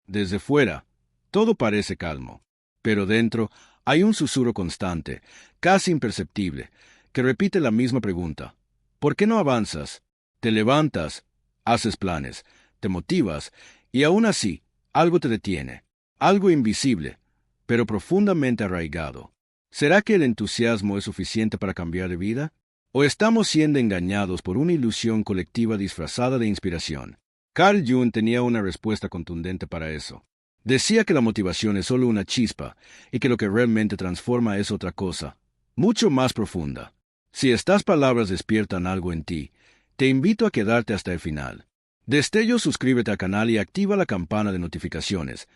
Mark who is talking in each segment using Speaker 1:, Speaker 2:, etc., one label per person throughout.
Speaker 1: Desde fuera, todo parece calmo, pero dentro hay un susurro constante, casi imperceptible, que repite la misma pregunta. ¿Por qué no avanzas? Te levantas, haces planes, te motivas, y aún así, algo te detiene, algo invisible, pero profundamente arraigado. ¿Será que el entusiasmo es suficiente para cambiar de vida? ¿O estamos siendo engañados por una ilusión colectiva disfrazada de inspiración? Carl Jung tenía una respuesta contundente para eso. Decía que la motivación es solo una chispa y que lo que realmente transforma es otra cosa, mucho más profunda. Si estas palabras despiertan algo en ti, te invito a quedarte hasta el final. Destello, suscríbete al canal y activa la campana de notificaciones,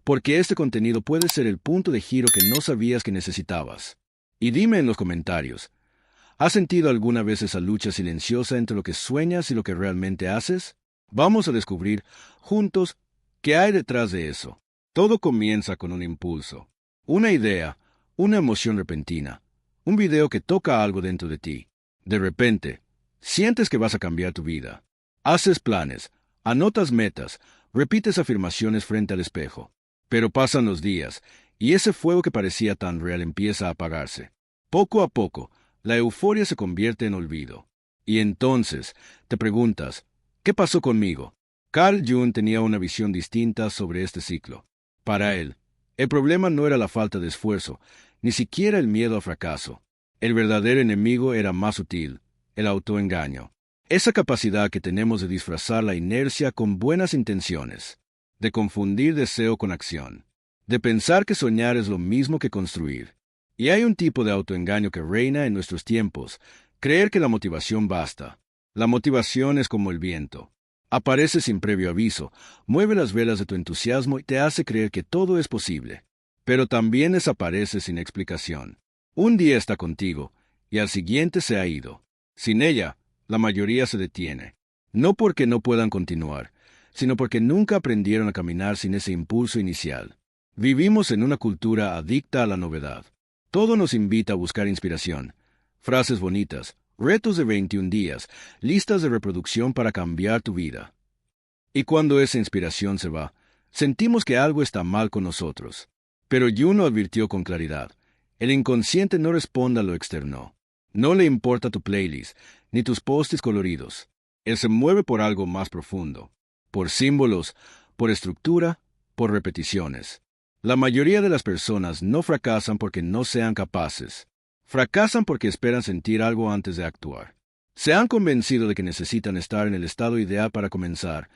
Speaker 1: porque este contenido puede ser el punto de giro que no sabías que necesitabas. Y dime en los comentarios, ¿has sentido alguna vez esa lucha silenciosa entre lo que sueñas y lo que realmente haces? Vamos a descubrir juntos qué hay detrás de eso. Todo comienza con un impulso, una idea, una emoción repentina, un video que toca algo dentro de ti. De repente, sientes que vas a cambiar tu vida. Haces planes, anotas metas, repites afirmaciones frente al espejo. Pero pasan los días, y ese fuego que parecía tan real empieza a apagarse. Poco a poco, la euforia se convierte en olvido. Y entonces, te preguntas, ¿qué pasó conmigo? Carl Jung tenía una visión distinta sobre este ciclo. Para él, el problema no era la falta de esfuerzo, ni siquiera el miedo al fracaso. El verdadero enemigo era más sutil, el autoengaño. Esa capacidad que tenemos de disfrazar la inercia con buenas intenciones, de confundir deseo con acción, de pensar que soñar es lo mismo que construir. Y hay un tipo de autoengaño que reina en nuestros tiempos, creer que la motivación basta. La motivación es como el viento. Aparece sin previo aviso, mueve las velas de tu entusiasmo y te hace creer que todo es posible. Pero también desaparece sin explicación. Un día está contigo, y al siguiente se ha ido. Sin ella, la mayoría se detiene. No porque no puedan continuar, sino porque nunca aprendieron a caminar sin ese impulso inicial. Vivimos en una cultura adicta a la novedad. Todo nos invita a buscar inspiración, frases bonitas, retos de 21 días, listas de reproducción para cambiar tu vida. Y cuando esa inspiración se va, sentimos que algo está mal con nosotros. Pero Juno advirtió con claridad, el inconsciente no responde a lo externo. No le importa tu playlist, ni tus posts coloridos. Él se mueve por algo más profundo, por símbolos, por estructura, por repeticiones. La mayoría de las personas no fracasan porque no sean capaces. Fracasan porque esperan sentir algo antes de actuar. Se han convencido de que necesitan estar en el estado ideal para comenzar.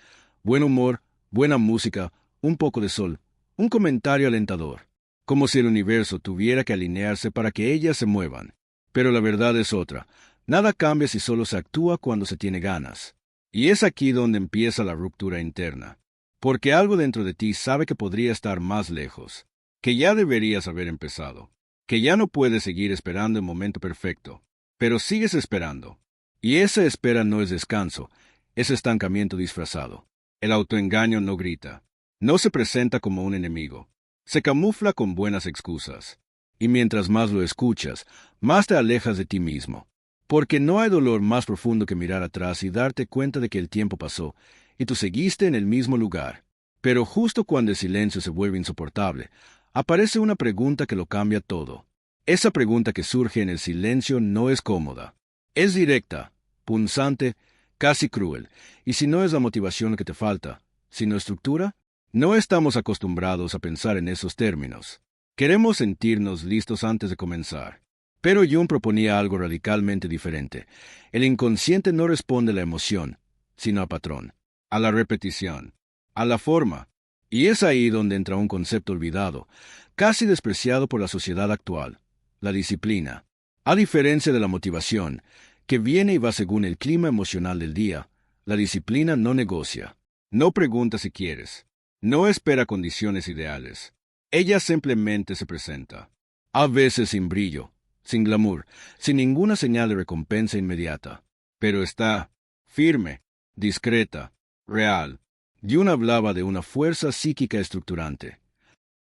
Speaker 1: Buen humor, buena música, un poco de sol, un comentario alentador. Como si el universo tuviera que alinearse para que ellas se muevan. Pero la verdad es otra. Nada cambia si solo se actúa cuando se tiene ganas. Y es aquí donde empieza la ruptura interna. Porque algo dentro de ti sabe que podría estar más lejos, que ya deberías haber empezado, que ya no puedes seguir esperando el momento perfecto, pero sigues esperando. Y esa espera no es descanso, es estancamiento disfrazado. El autoengaño no grita, no se presenta como un enemigo, se camufla con buenas excusas. Y mientras más lo escuchas, más te alejas de ti mismo. Porque no hay dolor más profundo que mirar atrás y darte cuenta de que el tiempo pasó, y tú seguiste en el mismo lugar. Pero justo cuando el silencio se vuelve insoportable, aparece una pregunta que lo cambia todo. Esa pregunta que surge en el silencio no es cómoda. Es directa, punzante, casi cruel. Y si no es la motivación lo que te falta, sino estructura, no estamos acostumbrados a pensar en esos términos. Queremos sentirnos listos antes de comenzar. Pero Jung proponía algo radicalmente diferente. El inconsciente no responde a la emoción, sino al patrón, a la repetición, a la forma. Y es ahí donde entra un concepto olvidado, casi despreciado por la sociedad actual, la disciplina. A diferencia de la motivación, que viene y va según el clima emocional del día, la disciplina no negocia, no pregunta si quieres, no espera condiciones ideales. Ella simplemente se presenta, a veces sin brillo, sin glamour, sin ninguna señal de recompensa inmediata, pero está firme, discreta, real. Jung hablaba de una fuerza psíquica estructurante,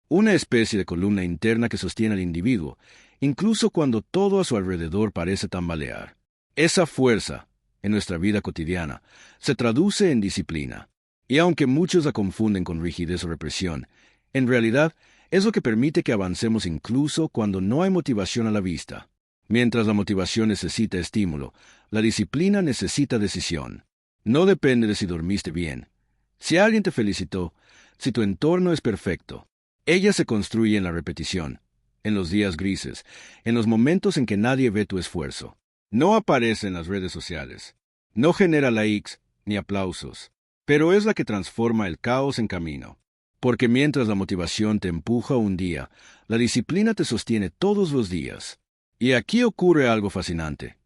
Speaker 1: una especie de columna interna que sostiene al individuo, incluso cuando todo a su alrededor parece tambalear. Esa fuerza, en nuestra vida cotidiana, se traduce en disciplina. Y aunque muchos la confunden con rigidez o represión, en realidad es lo que permite que avancemos incluso cuando no hay motivación a la vista. Mientras la motivación necesita estímulo, la disciplina necesita decisión. No depende de si dormiste bien, si alguien te felicitó, si tu entorno es perfecto. Ella se construye en la repetición, en los días grises, en los momentos en que nadie ve tu esfuerzo. No aparece en las redes sociales. No genera likes ni aplausos, pero es la que transforma el caos en camino. Porque mientras la motivación te empuja un día, la disciplina te sostiene todos los días. Y aquí ocurre algo fascinante.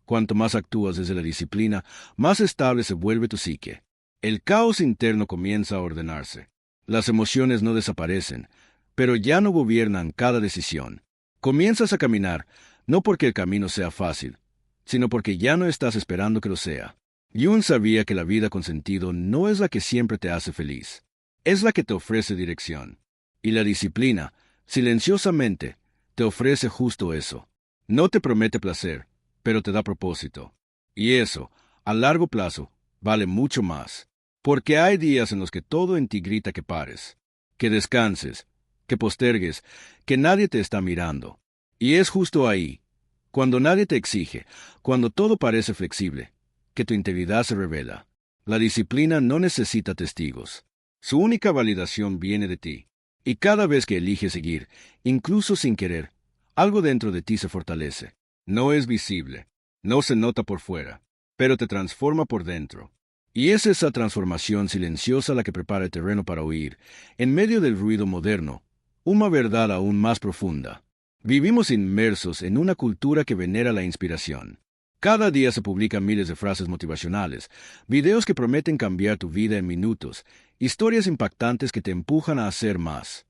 Speaker 1: Cuanto más actúas desde la disciplina, más estable se vuelve tu psique. El caos interno comienza a ordenarse. Las emociones no desaparecen, pero ya no gobiernan cada decisión. Comienzas a caminar, no porque el camino sea fácil, sino porque ya no estás esperando que lo sea. Jung sabía que la vida con sentido no es la que siempre te hace feliz, es la que te ofrece dirección. Y la disciplina, silenciosamente, te ofrece justo eso. No te promete placer, pero te da propósito. Y eso, a largo plazo, vale mucho más. Porque hay días en los que todo en ti grita que pares, que descanses, que postergues, que nadie te está mirando. Y es justo ahí, cuando nadie te exige, cuando todo parece flexible, que tu integridad se revela. La disciplina no necesita testigos. Su única validación viene de ti. Y cada vez que eliges seguir, incluso sin querer, algo dentro de ti se fortalece. No es visible, no se nota por fuera, pero te transforma por dentro. Y es esa transformación silenciosa la que prepara el terreno para oír, en medio del ruido moderno, una verdad aún más profunda. Vivimos inmersos en una cultura que venera la inspiración. Cada día se publican miles de frases motivacionales, videos que prometen cambiar tu vida en minutos, historias impactantes que te empujan a hacer más.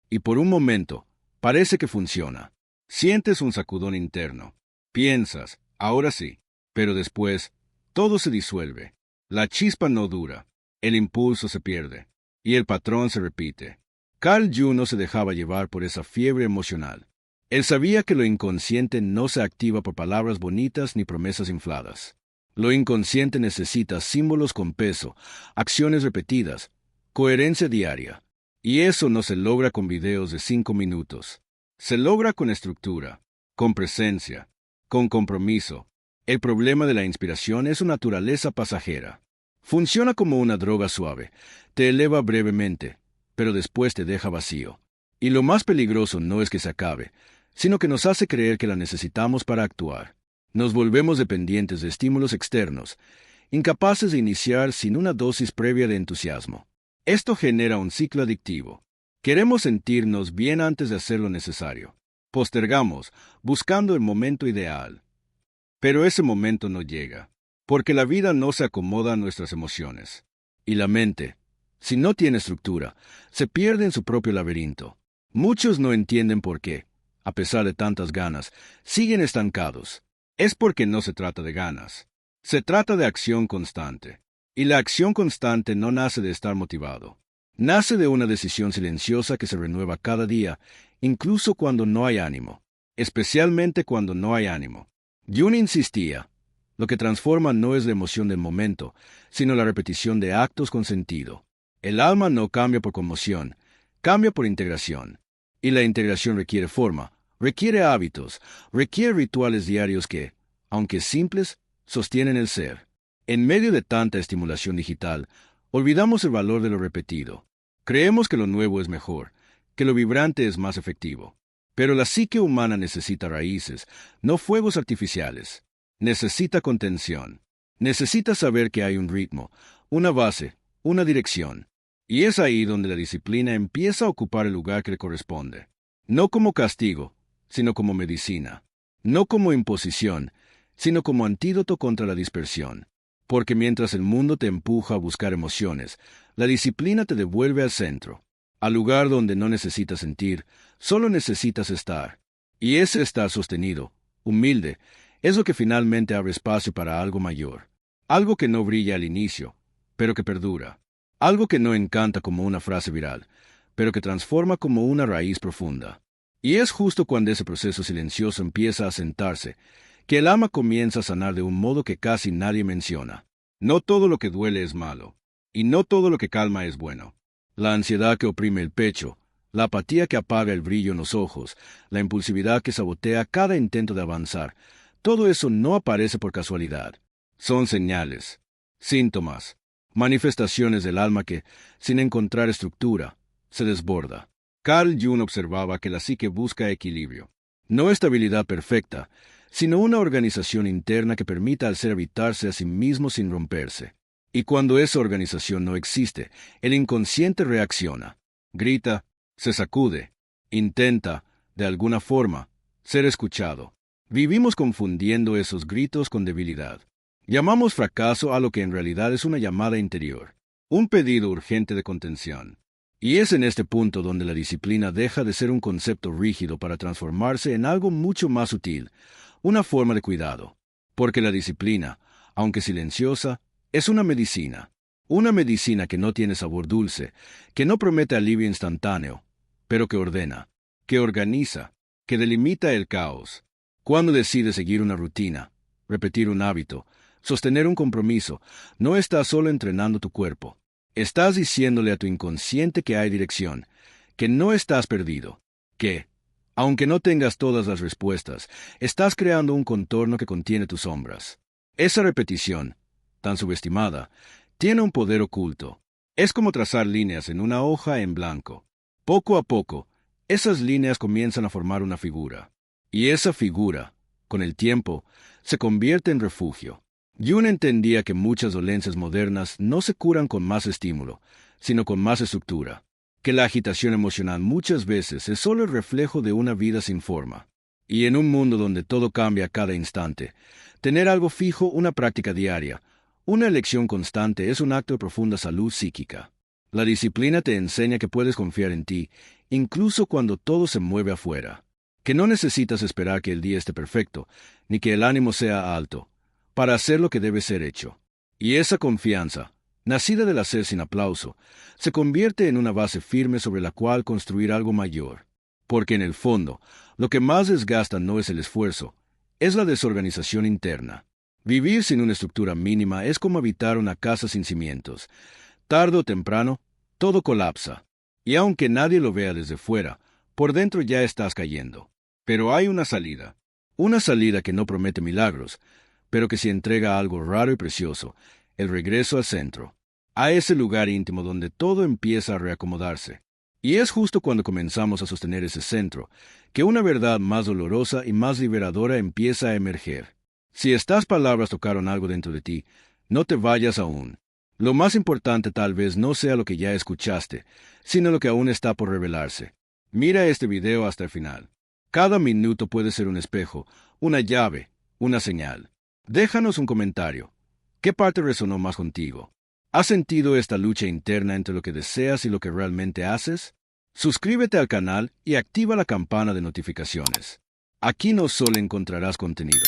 Speaker 1: Y por un momento, parece que funciona. Sientes un sacudón interno. Piensas, ahora sí, pero después, todo se disuelve. La chispa no dura, el impulso se pierde, y el patrón se repite. Carl Jung no se dejaba llevar por esa fiebre emocional. Él sabía que lo inconsciente no se activa por palabras bonitas ni promesas infladas. Lo inconsciente necesita símbolos con peso, acciones repetidas, coherencia diaria. Y eso no se logra con videos de 5 minutos. Se logra con estructura, con presencia, con compromiso. El problema de la inspiración es su naturaleza pasajera. Funciona como una droga suave, te eleva brevemente, pero después te deja vacío. Y lo más peligroso no es que se acabe, sino que nos hace creer que la necesitamos para actuar. Nos volvemos dependientes de estímulos externos, incapaces de iniciar sin una dosis previa de entusiasmo. Esto genera un ciclo adictivo. Queremos sentirnos bien antes de hacer lo necesario. Postergamos, buscando el momento ideal. Pero ese momento no llega, porque la vida no se acomoda a nuestras emociones. Y la mente, si no tiene estructura, se pierde en su propio laberinto. Muchos no entienden por qué, a pesar de tantas ganas, siguen estancados. Es porque no se trata de ganas. Se trata de acción constante. Y la acción constante no nace de estar motivado. Nace de una decisión silenciosa que se renueva cada día, incluso cuando no hay ánimo. Especialmente cuando no hay ánimo. Jung insistía, lo que transforma no es la emoción del momento, sino la repetición de actos con sentido. El alma no cambia por conmoción, cambia por integración. Y la integración requiere forma, requiere hábitos, requiere rituales diarios que, aunque simples, sostienen el ser. En medio de tanta estimulación digital, olvidamos el valor de lo repetido. Creemos que lo nuevo es mejor, que lo vibrante es más efectivo. Pero la psique humana necesita raíces, no fuegos artificiales. Necesita contención. Necesita saber que hay un ritmo, una base, una dirección. Y es ahí donde la disciplina empieza a ocupar el lugar que le corresponde. No como castigo, sino como medicina. No como imposición, sino como antídoto contra la dispersión. Porque mientras el mundo te empuja a buscar emociones, la disciplina te devuelve al centro, al lugar donde no necesitas sentir, solo necesitas estar. Y ese estar sostenido, humilde, es lo que finalmente abre espacio para algo mayor. Algo que no brilla al inicio, pero que perdura. Algo que no encanta como una frase viral, pero que transforma como una raíz profunda. Y es justo cuando ese proceso silencioso empieza a sentarse, que el alma comienza a sanar de un modo que casi nadie menciona. No todo lo que duele es malo. Y no todo lo que calma es bueno. La ansiedad que oprime el pecho, la apatía que apaga el brillo en los ojos, la impulsividad que sabotea cada intento de avanzar, todo eso no aparece por casualidad. Son señales, síntomas, manifestaciones del alma que, sin encontrar estructura, se desborda. Carl Jung observaba que la psique busca equilibrio, no estabilidad perfecta, sino una organización interna que permita al ser habitarse a sí mismo sin romperse. Y cuando esa organización no existe, el inconsciente reacciona, grita, se sacude, intenta, de alguna forma, ser escuchado. Vivimos confundiendo esos gritos con debilidad. Llamamos fracaso a lo que en realidad es una llamada interior, un pedido urgente de contención. Y es en este punto donde la disciplina deja de ser un concepto rígido para transformarse en algo mucho más sutil, una forma de cuidado. Porque la disciplina, aunque silenciosa, es una medicina que no tiene sabor dulce, que no promete alivio instantáneo, pero que ordena, que organiza, que delimita el caos. Cuando decides seguir una rutina, repetir un hábito, sostener un compromiso, no estás solo entrenando tu cuerpo. Estás diciéndole a tu inconsciente que hay dirección, que no estás perdido, que, aunque no tengas todas las respuestas, estás creando un contorno que contiene tus sombras. Esa repetición, tan subestimada, tiene un poder oculto. Es como trazar líneas en una hoja en blanco. Poco a poco, esas líneas comienzan a formar una figura. Y esa figura, con el tiempo, se convierte en refugio. Jung entendía que muchas dolencias modernas no se curan con más estímulo, sino con más estructura, que la agitación emocional muchas veces es solo el reflejo de una vida sin forma. Y en un mundo donde todo cambia a cada instante, tener algo fijo, una práctica diaria, una elección constante es un acto de profunda salud psíquica. La disciplina te enseña que puedes confiar en ti, incluso cuando todo se mueve afuera, que no necesitas esperar que el día esté perfecto, ni que el ánimo sea alto, para hacer lo que debe ser hecho. Y esa confianza, nacida del hacer sin aplauso, se convierte en una base firme sobre la cual construir algo mayor. Porque en el fondo, lo que más desgasta no es el esfuerzo, es la desorganización interna. Vivir sin una estructura mínima es como habitar una casa sin cimientos. Tarde o temprano, todo colapsa. Y aunque nadie lo vea desde fuera, por dentro ya estás cayendo. Pero hay una salida que no promete milagros, pero que sí entrega algo raro y precioso, el regreso al centro, a ese lugar íntimo donde todo empieza a reacomodarse. Y es justo cuando comenzamos a sostener ese centro, que una verdad más dolorosa y más liberadora empieza a emerger. Si estas palabras tocaron algo dentro de ti, no te vayas aún. Lo más importante tal vez no sea lo que ya escuchaste, sino lo que aún está por revelarse. Mira este video hasta el final. Cada minuto puede ser un espejo, una llave, una señal. Déjanos un comentario. ¿Qué parte resonó más contigo? ¿Has sentido esta lucha interna entre lo que deseas y lo que realmente haces? Suscríbete al canal y activa la campana de notificaciones. Aquí no solo encontrarás contenido,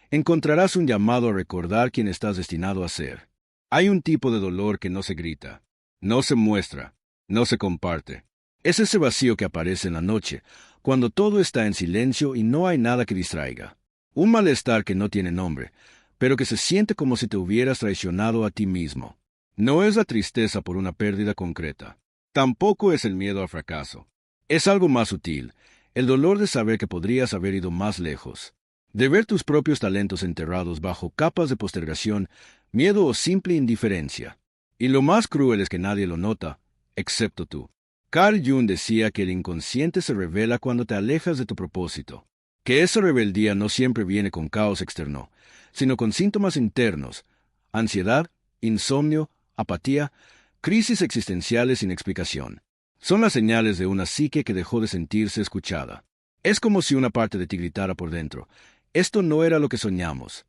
Speaker 1: encontrarás un llamado a recordar quién estás destinado a ser. Hay un tipo de dolor que no se grita, no se muestra, no se comparte. Es ese vacío que aparece en la noche, cuando todo está en silencio y no hay nada que distraiga. Un malestar que no tiene nombre, pero que se siente como si te hubieras traicionado a ti mismo. No es la tristeza por una pérdida concreta. Tampoco es el miedo al fracaso. Es algo más sutil, el dolor de saber que podrías haber ido más lejos. De ver tus propios talentos enterrados bajo capas de postergación, miedo o simple indiferencia. Y lo más cruel es que nadie lo nota, excepto tú. Carl Jung decía que el inconsciente se revela cuando te alejas de tu propósito, que esa rebeldía no siempre viene con caos externo, sino con síntomas internos, ansiedad, insomnio, apatía, crisis existenciales sin explicación. Son las señales de una psique que dejó de sentirse escuchada. Es como si una parte de ti gritara por dentro: esto no era lo que soñamos.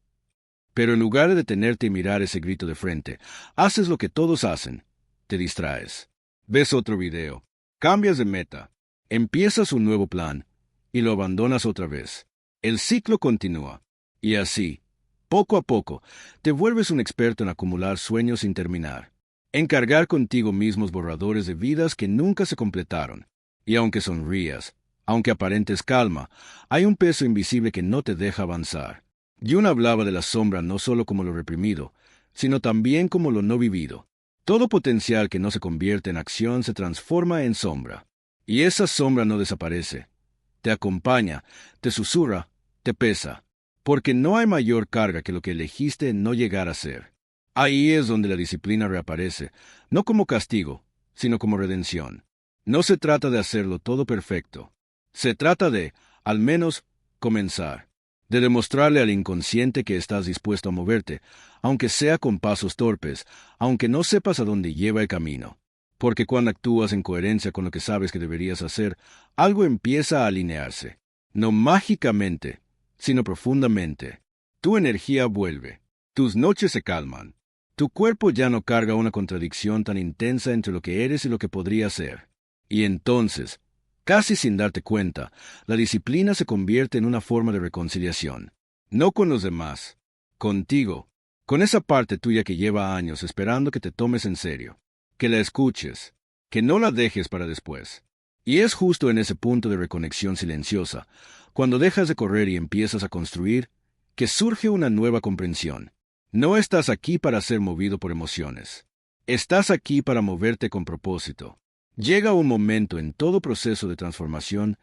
Speaker 1: Pero en lugar de detenerte y mirar ese grito de frente, haces lo que todos hacen: te distraes. Ves otro video, cambias de meta, empiezas un nuevo plan y lo abandonas otra vez. El ciclo continúa. Y así, poco a poco, te vuelves un experto en acumular sueños sin terminar, en cargar contigo mismos borradores de vidas que nunca se completaron. Y aunque sonrías, aunque aparentes calma, hay un peso invisible que no te deja avanzar. Jung hablaba de la sombra no solo como lo reprimido, sino también como lo no vivido. Todo potencial que no se convierte en acción se transforma en sombra. Y esa sombra no desaparece. Te acompaña, te susurra, te pesa. Porque no hay mayor carga que lo que elegiste no llegar a ser. Ahí es donde la disciplina reaparece, no como castigo, sino como redención. No se trata de hacerlo todo perfecto. Se trata de, al menos, comenzar. De demostrarle al inconsciente que estás dispuesto a moverte, aunque sea con pasos torpes, aunque no sepas a dónde lleva el camino. Porque cuando actúas en coherencia con lo que sabes que deberías hacer, algo empieza a alinearse. No mágicamente, sino profundamente. Tu energía vuelve. Tus noches se calman. Tu cuerpo ya no carga una contradicción tan intensa entre lo que eres y lo que podría ser. Y entonces, casi sin darte cuenta, la disciplina se convierte en una forma de reconciliación. No con los demás, contigo, con esa parte tuya que lleva años esperando que te tomes en serio, que la escuches, que no la dejes para después. Y es justo en ese punto de reconexión silenciosa, cuando dejas de correr y empiezas a construir, que surge una nueva comprensión. No estás aquí para ser movido por emociones. Estás aquí para moverte con propósito. Llega un momento en todo proceso de transformación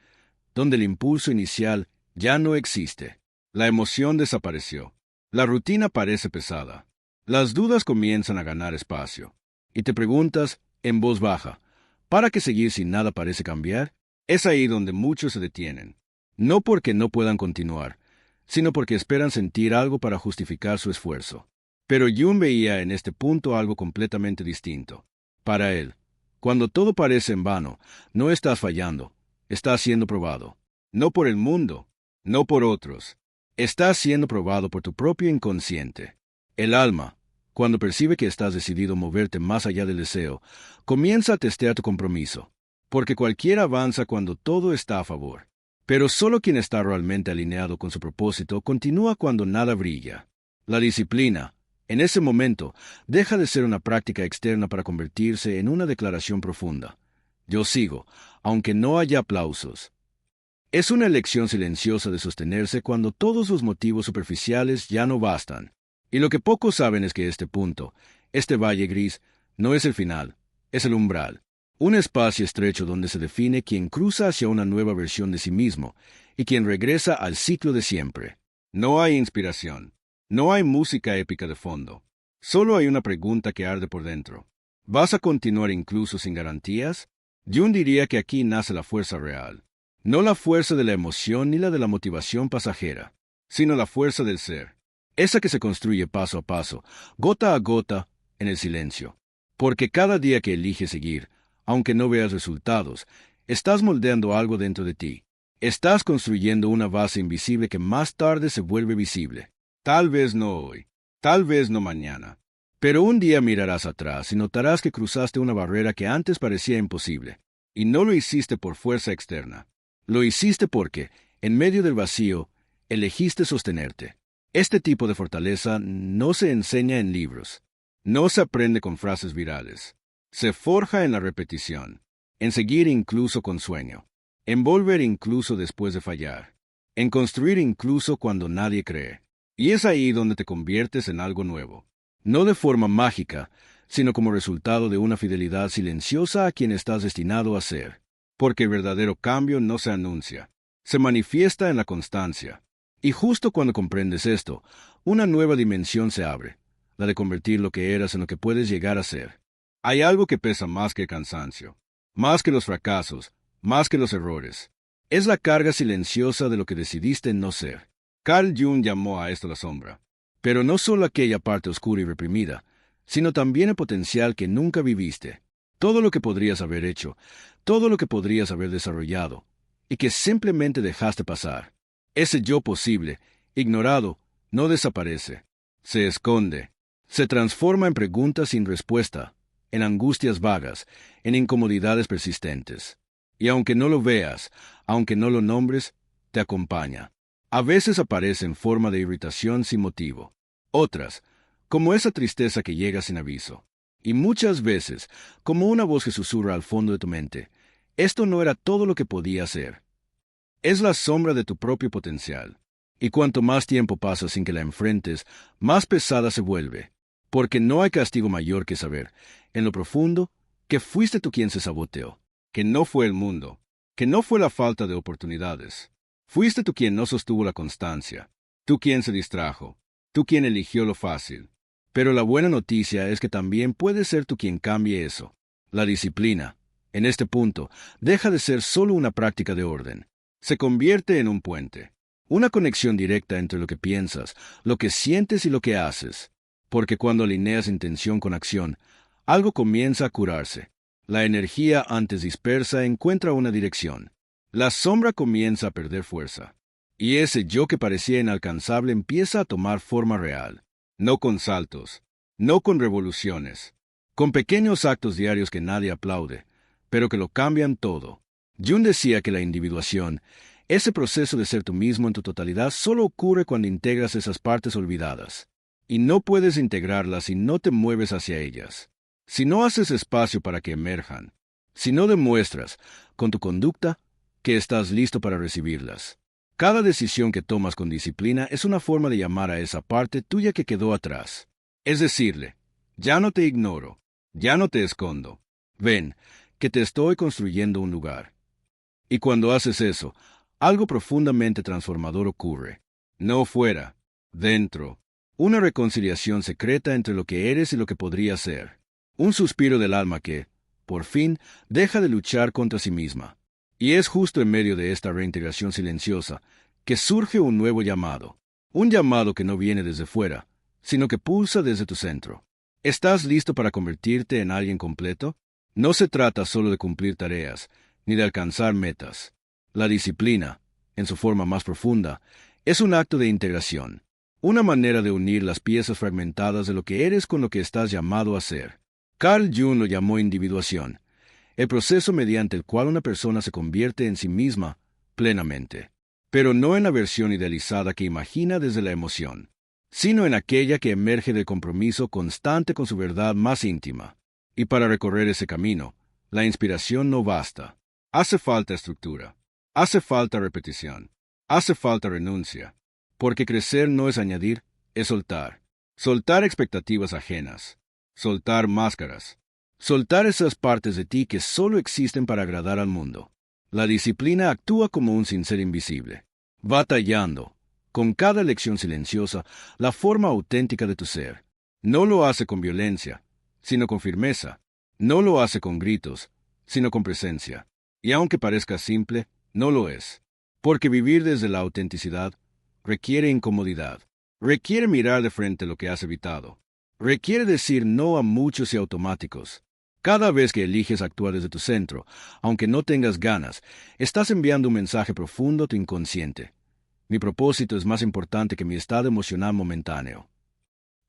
Speaker 1: donde el impulso inicial ya no existe. La emoción desapareció. La rutina parece pesada. Las dudas comienzan a ganar espacio. Y te preguntas, en voz baja, ¿para qué seguir si nada parece cambiar? Es ahí donde muchos se detienen. No porque no puedan continuar, sino porque esperan sentir algo para justificar su esfuerzo. Pero Jung veía en este punto algo completamente distinto. Para él, cuando todo parece en vano, no estás fallando, estás siendo probado. No por el mundo, no por otros. Estás siendo probado por tu propio inconsciente. El alma, cuando percibe que estás decidido a moverte más allá del deseo, comienza a testear tu compromiso. Porque cualquiera avanza cuando todo está a favor. Pero solo quien está realmente alineado con su propósito continúa cuando nada brilla. La disciplina, en ese momento, deja de ser una práctica externa para convertirse en una declaración profunda. Yo sigo, aunque no haya aplausos. Es una elección silenciosa de sostenerse cuando todos los motivos superficiales ya no bastan. Y lo que pocos saben es que este punto, este valle gris, no es el final, es el umbral. Un espacio estrecho donde se define quien cruza hacia una nueva versión de sí mismo y quien regresa al ciclo de siempre. No hay inspiración. No hay música épica de fondo. Solo hay una pregunta que arde por dentro. ¿Vas a continuar incluso sin garantías? Jung diría que aquí nace la fuerza real. No la fuerza de la emoción ni la de la motivación pasajera, sino la fuerza del ser. Esa que se construye paso a paso, gota a gota, en el silencio. Porque cada día que eliges seguir, aunque no veas resultados, estás moldeando algo dentro de ti. Estás construyendo una base invisible que más tarde se vuelve visible. Tal vez no hoy, tal vez no mañana. Pero un día mirarás atrás y notarás que cruzaste una barrera que antes parecía imposible. Y no lo hiciste por fuerza externa. Lo hiciste porque, en medio del vacío, elegiste sostenerte. Este tipo de fortaleza no se enseña en libros. No se aprende con frases virales. Se forja en la repetición, en seguir incluso con sueño, en volver incluso después de fallar, en construir incluso cuando nadie cree. Y es ahí donde te conviertes en algo nuevo. No de forma mágica, sino como resultado de una fidelidad silenciosa a quien estás destinado a ser. Porque el verdadero cambio no se anuncia, se manifiesta en la constancia. Y justo cuando comprendes esto, una nueva dimensión se abre, la de convertir lo que eras en lo que puedes llegar a ser. Hay algo que pesa más que el cansancio, más que los fracasos, más que los errores. Es la carga silenciosa de lo que decidiste no ser. Carl Jung llamó a esto la sombra. Pero no solo aquella parte oscura y reprimida, sino también el potencial que nunca viviste. Todo lo que podrías haber hecho, todo lo que podrías haber desarrollado, y que simplemente dejaste pasar. Ese yo posible, ignorado, no desaparece. Se esconde. Se transforma en preguntas sin respuesta, en angustias vagas, en incomodidades persistentes. Y aunque no lo veas, aunque no lo nombres, te acompaña. A veces aparece en forma de irritación sin motivo. Otras, como esa tristeza que llega sin aviso. Y muchas veces, como una voz que susurra al fondo de tu mente, esto no era todo lo que podía ser. Es la sombra de tu propio potencial. Y cuanto más tiempo pasa sin que la enfrentes, más pesada se vuelve. Porque no hay castigo mayor que saber, en lo profundo, que fuiste tú quien se saboteó, que no fue el mundo, que no fue la falta de oportunidades. Fuiste tú quien no sostuvo la constancia, tú quien se distrajo, tú quien eligió lo fácil. Pero la buena noticia es que también puedes ser tú quien cambie eso. La disciplina, en este punto, deja de ser solo una práctica de orden. Se convierte en un puente, una conexión directa entre lo que piensas, lo que sientes y lo que haces. Porque cuando alineas intención con acción, algo comienza a curarse. La energía antes dispersa encuentra una dirección. La sombra comienza a perder fuerza. Y ese yo que parecía inalcanzable empieza a tomar forma real. No con saltos, no con revoluciones, con pequeños actos diarios que nadie aplaude, pero que lo cambian todo. Jung decía que la individuación, ese proceso de ser tú mismo en tu totalidad, solo ocurre cuando integras esas partes olvidadas. Y no puedes integrarlas si no te mueves hacia ellas, si no haces espacio para que emerjan, si no demuestras, con tu conducta, que estás listo para recibirlas. Cada decisión que tomas con disciplina es una forma de llamar a esa parte tuya que quedó atrás. Es decirle, ya no te ignoro, ya no te escondo. Ven, que te estoy construyendo un lugar. Y cuando haces eso, algo profundamente transformador ocurre. No fuera, dentro. Una reconciliación secreta entre lo que eres y lo que podría ser. Un suspiro del alma que, por fin, deja de luchar contra sí misma. Y es justo en medio de esta reintegración silenciosa que surge un nuevo llamado. Un llamado que no viene desde fuera, sino que pulsa desde tu centro. ¿Estás listo para convertirte en alguien completo? No se trata solo de cumplir tareas, ni de alcanzar metas. La disciplina, en su forma más profunda, es un acto de integración, una manera de unir las piezas fragmentadas de lo que eres con lo que estás llamado a ser. Carl Jung lo llamó individuación, el proceso mediante el cual una persona se convierte en sí misma plenamente, pero no en la versión idealizada que imagina desde la emoción, sino en aquella que emerge del compromiso constante con su verdad más íntima. Y para recorrer ese camino, la inspiración no basta. Hace falta estructura, hace falta repetición, hace falta renuncia, porque crecer no es añadir, es soltar. Soltar expectativas ajenas, soltar máscaras, soltar esas partes de ti que solo existen para agradar al mundo. La disciplina actúa como un cincel invisible, va tallando, con cada lección silenciosa, la forma auténtica de tu ser. No lo hace con violencia, sino con firmeza. No lo hace con gritos, sino con presencia. Y aunque parezca simple, no lo es. Porque vivir desde la autenticidad requiere incomodidad, requiere mirar de frente lo que has evitado, requiere decir no a muchos y automáticos. Cada vez que eliges actuar desde tu centro, aunque no tengas ganas, estás enviando un mensaje profundo a tu inconsciente. Mi propósito es más importante que mi estado emocional momentáneo.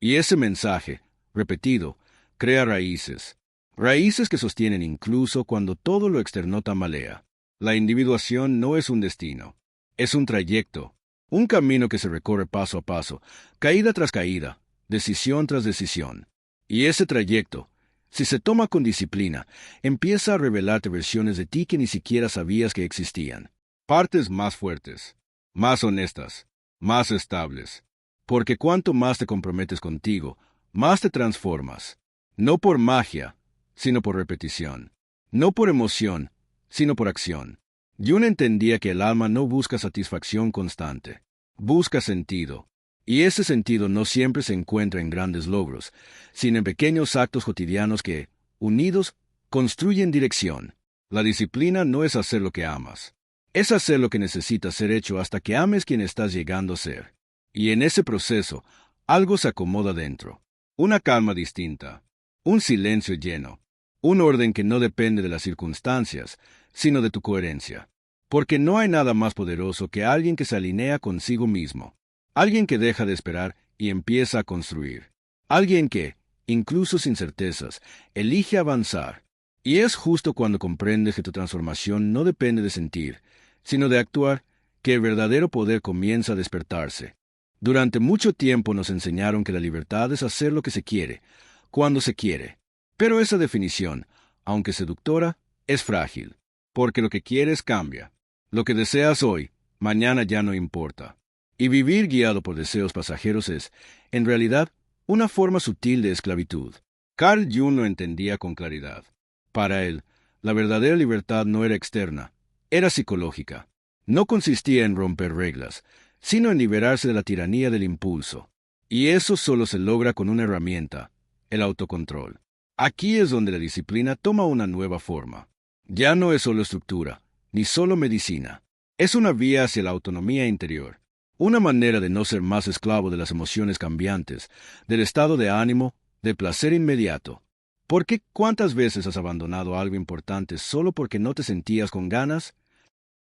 Speaker 1: Y ese mensaje, repetido, crea raíces. Raíces que sostienen incluso cuando todo lo externo tambalea. La individuación no es un destino, es un trayecto, un camino que se recorre paso a paso, caída tras caída, decisión tras decisión. Y ese trayecto, si se toma con disciplina, empieza a revelarte versiones de ti que ni siquiera sabías que existían. Partes más fuertes, más honestas, más estables. Porque cuanto más te comprometes contigo, más te transformas. No por magia, sino por repetición. No por emoción, sino por acción. Jung entendía que el alma no busca satisfacción constante, busca sentido. Y ese sentido no siempre se encuentra en grandes logros, sino en pequeños actos cotidianos que, unidos, construyen dirección. La disciplina no es hacer lo que amas, es hacer lo que necesita ser hecho hasta que ames quien estás llegando a ser. Y en ese proceso, algo se acomoda dentro. Una calma distinta, un silencio lleno, un orden que no depende de las circunstancias, sino de tu coherencia. Porque no hay nada más poderoso que alguien que se alinea consigo mismo. Alguien que deja de esperar y empieza a construir. Alguien que, incluso sin certezas, elige avanzar. Y es justo cuando comprendes que tu transformación no depende de sentir, sino de actuar, que el verdadero poder comienza a despertarse. Durante mucho tiempo nos enseñaron que la libertad es hacer lo que se quiere, cuando se quiere. Pero esa definición, aunque seductora, es frágil, porque lo que quieres cambia. Lo que deseas hoy, mañana ya no importa. Y vivir guiado por deseos pasajeros es, en realidad, una forma sutil de esclavitud. Carl Jung lo entendía con claridad. Para él, la verdadera libertad no era externa, era psicológica. No consistía en romper reglas, sino en liberarse de la tiranía del impulso. Y eso solo se logra con una herramienta, el autocontrol. Aquí es donde la disciplina toma una nueva forma. Ya no es solo estructura, ni solo medicina. Es una vía hacia la autonomía interior, una manera de no ser más esclavo de las emociones cambiantes, del estado de ánimo, del placer inmediato. ¿Por qué cuántas veces has abandonado algo importante solo porque no te sentías con ganas?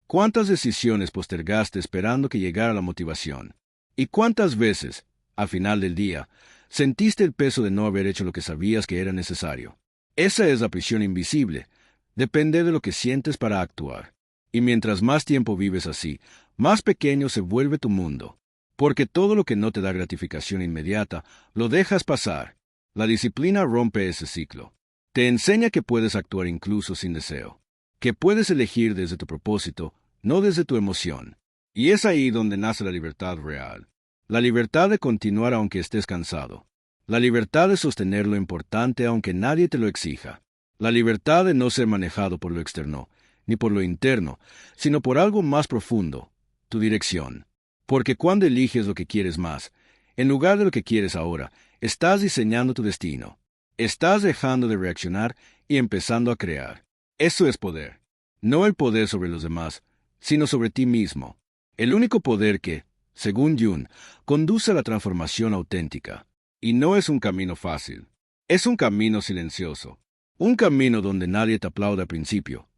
Speaker 1: ¿Cuántas decisiones postergaste esperando que llegara la motivación? ¿Y cuántas veces, al final del día, sentiste el peso de no haber hecho lo que sabías que era necesario? Esa es la prisión invisible. Depende de lo que sientes para actuar. Y mientras más tiempo vives así, más pequeño se vuelve tu mundo. Porque todo lo que no te da gratificación inmediata, lo dejas pasar. La disciplina rompe ese ciclo. Te enseña que puedes actuar incluso sin deseo. Que puedes elegir desde tu propósito, no desde tu emoción. Y es ahí donde nace la libertad real. La libertad de continuar aunque estés cansado. La libertad de sostener lo importante aunque nadie te lo exija. La libertad de no ser manejado por lo externo, ni por lo interno, sino por algo más profundo, tu dirección. Porque cuando eliges lo que quieres más, en lugar de lo que quieres ahora, estás diseñando tu destino. Estás dejando de reaccionar y empezando a crear. Eso es poder. No el poder sobre los demás, sino sobre ti mismo. El único poder que, según Jung, conduce a la transformación auténtica. Y no es un camino fácil. Es un camino silencioso. Un camino donde nadie te aplaude al principio,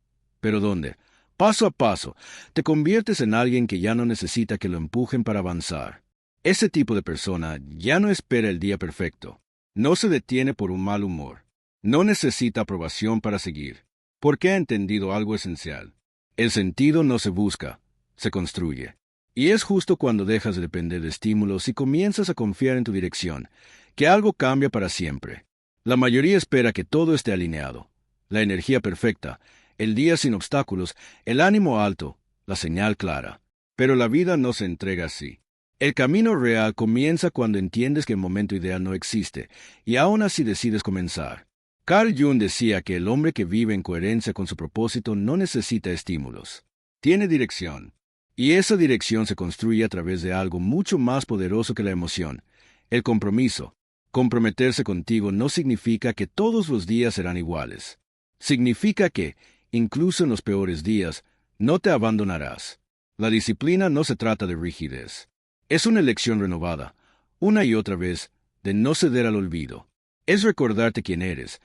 Speaker 1: pero donde, paso a paso, te conviertes en alguien que ya no necesita que lo empujen para avanzar. Ese tipo de persona ya no espera el día perfecto. No se detiene por un mal humor. No necesita aprobación para seguir, porque ha entendido algo esencial. El sentido no se busca, se construye. Y es justo cuando dejas de depender de estímulos y comienzas a confiar en tu dirección, que algo cambia para siempre. La mayoría espera que todo esté alineado. La energía perfecta, el día sin obstáculos, el ánimo alto, la señal clara. Pero la vida no se entrega así. El camino real comienza cuando entiendes que el momento ideal no existe, y aún así decides comenzar. Carl Jung decía que el hombre que vive en coherencia con su propósito no necesita estímulos. Tiene dirección. Y esa dirección se construye a través de algo mucho más poderoso que la emoción, el compromiso. Comprometerse contigo no significa que todos los días serán iguales. Significa que, incluso en los peores días, no te abandonarás. La disciplina no se trata de rigidez. Es una elección renovada, una y otra vez, de no ceder al olvido. Es recordarte quién eres,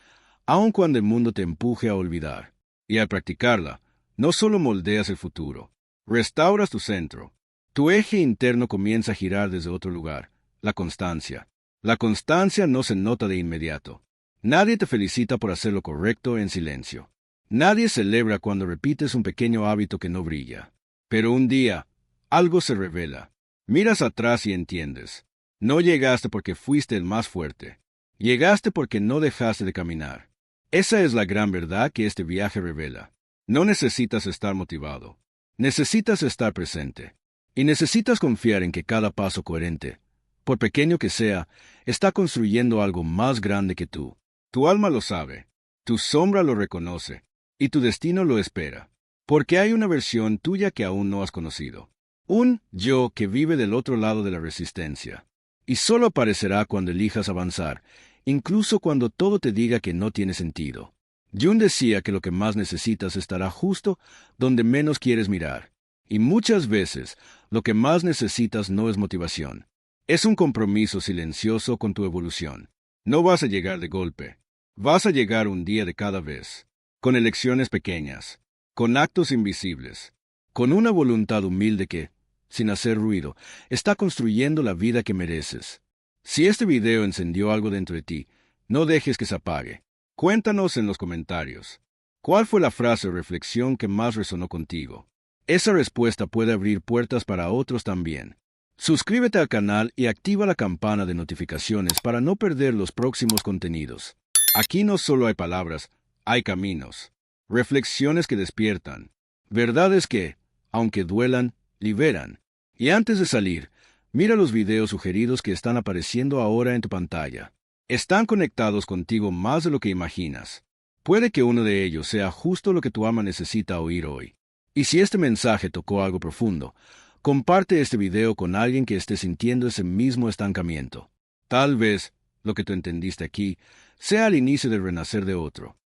Speaker 1: aun cuando el mundo te empuje a olvidar. Y al practicarla, no solo moldeas el futuro, restauras tu centro. Tu eje interno comienza a girar desde otro lugar, la constancia. La constancia no se nota de inmediato. Nadie te felicita por hacer lo correcto en silencio. Nadie celebra cuando repites un pequeño hábito que no brilla. Pero un día, algo se revela. Miras atrás y entiendes. No llegaste porque fuiste el más fuerte. Llegaste porque no dejaste de caminar. Esa es la gran verdad que este viaje revela. No necesitas estar motivado. Necesitas estar presente. Y necesitas confiar en que cada paso coherente, por pequeño que sea, está construyendo algo más grande que tú. Tu alma lo sabe, tu sombra lo reconoce, y tu destino lo espera. Porque hay una versión tuya que aún no has conocido. Un yo que vive del otro lado de la resistencia. Y solo aparecerá cuando elijas avanzar, incluso cuando todo te diga que no tiene sentido. Jung decía que lo que más necesitas estará justo donde menos quieres mirar. Y muchas veces, lo que más necesitas no es motivación. Es un compromiso silencioso con tu evolución. No vas a llegar de golpe. Vas a llegar un día de cada vez. Con elecciones pequeñas. Con actos invisibles. Con una voluntad humilde que, sin hacer ruido, está construyendo la vida que mereces. Si este video encendió algo dentro de ti, no dejes que se apague. Cuéntanos en los comentarios. ¿Cuál fue la frase o reflexión que más resonó contigo? Esa respuesta puede abrir puertas para otros también. Suscríbete al canal y activa la campana de notificaciones para no perder los próximos contenidos. Aquí no solo hay palabras, hay caminos. Reflexiones que despiertan. Verdades que, aunque duelan, liberan. Y antes de salir, Mira los videos sugeridos que están apareciendo ahora en tu pantalla. Están conectados contigo más de lo que imaginas. Puede que uno de ellos sea justo lo que tu alma necesita oír hoy. Y si este mensaje tocó algo profundo, comparte este video con alguien que esté sintiendo ese mismo estancamiento. Tal vez lo que tú entendiste aquí sea el inicio del renacer de otro.